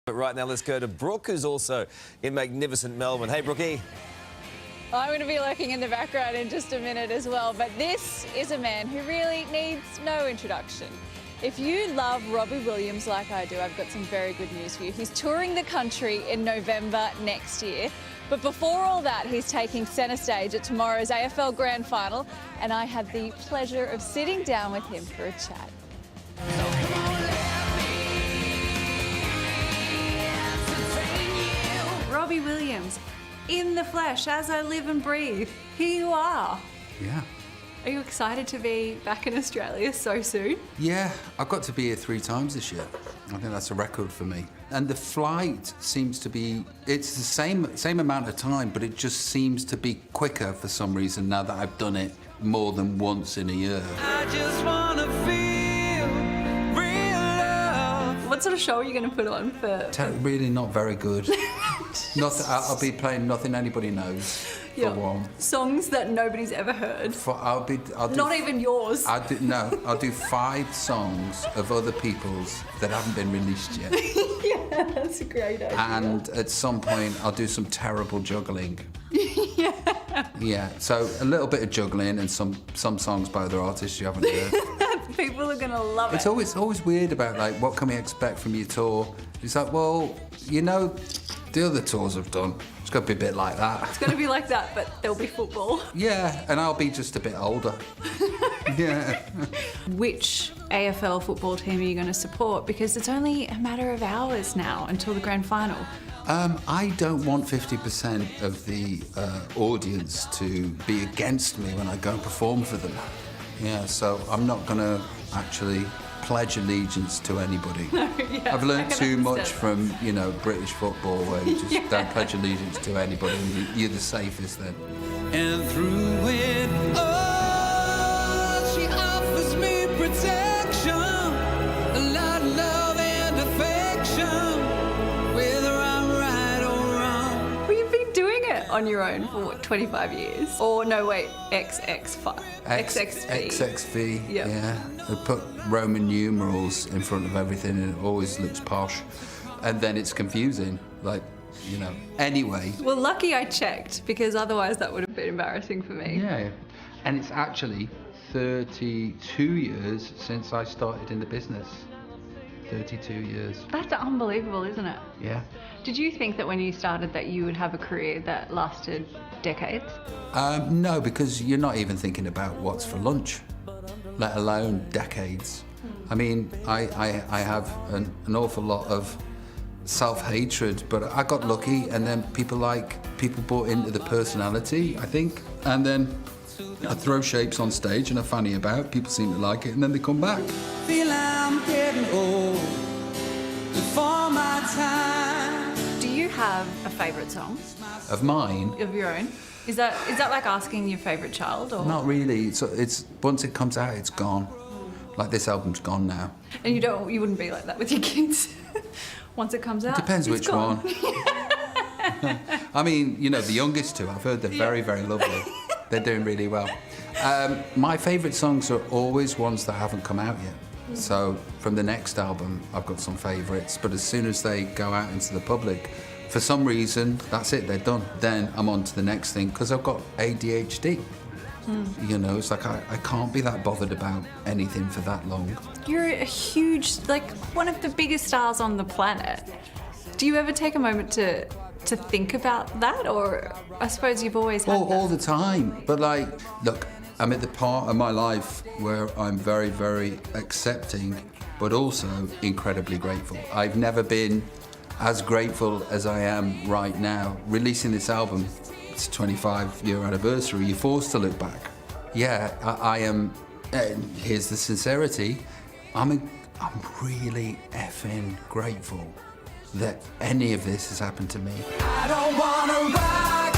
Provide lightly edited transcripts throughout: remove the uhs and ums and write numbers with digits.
But right now, let's go to Brooke, who's also in magnificent Melbourne. Hey, Brookie. I'm going to be lurking in the background in just a minute as well, but this is a man who really needs no introduction. If you love Robbie Williams like I do, I've got some very good news for you. He's touring the country in November next year. But before all that, he's taking centre stage at tomorrow's AFL Grand Final, and I had the pleasure of sitting down with him for a chat. Robbie Williams, in the flesh, as I live and breathe. Here you are. Yeah. Are you excited to be back in Australia so soon? Yeah, I've got to be here 3 times this year. I think that's a record for me. And the flight seems to be, it's the same amount of time, but it just seems to be quicker for some reason now that I've done it more than once in a year. I just wanna feel real love. What sort of show are you going to put on for... Really not very good. I'll be playing Nothing Anybody Knows for one. Songs that nobody's ever heard. I'll do, Not even yours. I'll do 5 songs of other people's that haven't been released yet. Yeah, that's a great idea. And at some point, I'll do some terrible juggling. Yeah, so a little bit of juggling and some songs by other artists you haven't heard. People are going to love it. It's always weird about, like, what can we expect from your tour? It's like, well, you know, the other tours I've done, it's got to be a bit like that. It's going to be like that, but there'll be football. Yeah, and I'll be just a bit older. Yeah. Which AFL football team are you going to support? Because it's only a matter of hours now until the grand final. I don't want 50% of the audience to be against me when I go and perform for them. Yeah, so I'm not going to actually pledge allegiance to anybody. Yeah, I've learned too much from, you know, British football where you just don't pledge allegiance to anybody and you're the safest then. And through it all, she offers me protection, a lot of love and affection, whether I'm right or wrong. Well, you've been doing it on your own for, what, 25 years? Or, no, wait, XXV. XXV, Yep. yeah. They put Roman numerals in front of everything and it always looks posh. And then it's confusing, like, you know. Anyway. Well, lucky I checked, because otherwise that would have been embarrassing for me. Yeah, and it's actually 32 years since I started in the business. 32 years. That's unbelievable, isn't it? Yeah. Did you think that when you started that you would have a career that lasted decades? No, because you're not even thinking about what's for lunch, let alone decades. I mean, I have an awful lot of self-hatred, but I got lucky, and then people bought into the personality, I think, and then I throw shapes on stage and I fanny about, people seem to like it, and then they come back. Feel I'm getting old before my time. Do you have a favourite song Of mine? of your own? Is that like asking your favourite child, or Not really. It's once it comes out, it's gone. Like, this album's gone now. And you wouldn't be like that with your kids. Once it comes out, Depends it's which gone. one. I mean, you know, the youngest 2, I've heard they're very, very lovely. They're doing really well. My favourite songs are always ones that haven't come out yet. So from the next album, I've got some favourites, but as soon as they go out into the public, for some reason, that's it, they're done. Then I'm on to the next thing, because I've got ADHD. You know, it's like I can't be that bothered about anything for that long. You're a huge, like, one of the biggest stars on the planet. Do you ever take a moment to think about that, or I suppose you've always had All the time. But, like, look, I'm at the part of my life where I'm very, very accepting, but also incredibly grateful. I've never been as grateful as I am right now. Releasing this album, it's a 25-year anniversary, you're forced to look back. Yeah, I am, here's the sincerity, I'm really effing grateful that any of this has happened to me. I don't wanna rock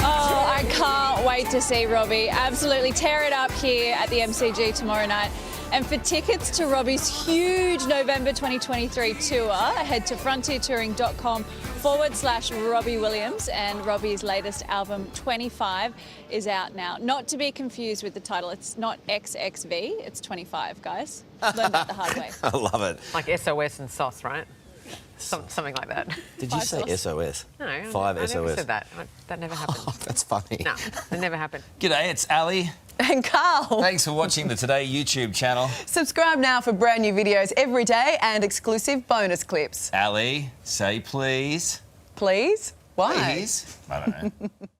Oh, I can't wait to see Robbie absolutely tear it up here at the MCG tomorrow night. And for tickets to Robbie's huge November 2023 tour, head to frontiertouring.com/Robbie Williams, and Robbie's latest album, 25, is out now. Not to be confused with the title. It's not XXV, it's 25, guys. Learned that the hard way. I love it. Like SOS and SOS, right? Something like that. Did you say SOS? No, I 5 never SOS. said that. That never happened. Oh, that's funny. No, that never happened. G'day, it's Ali. And Carl. Thanks for watching the Today YouTube channel. Subscribe now for brand new videos every day and exclusive bonus clips. Ali, say please. Please? Why? Please? I don't know.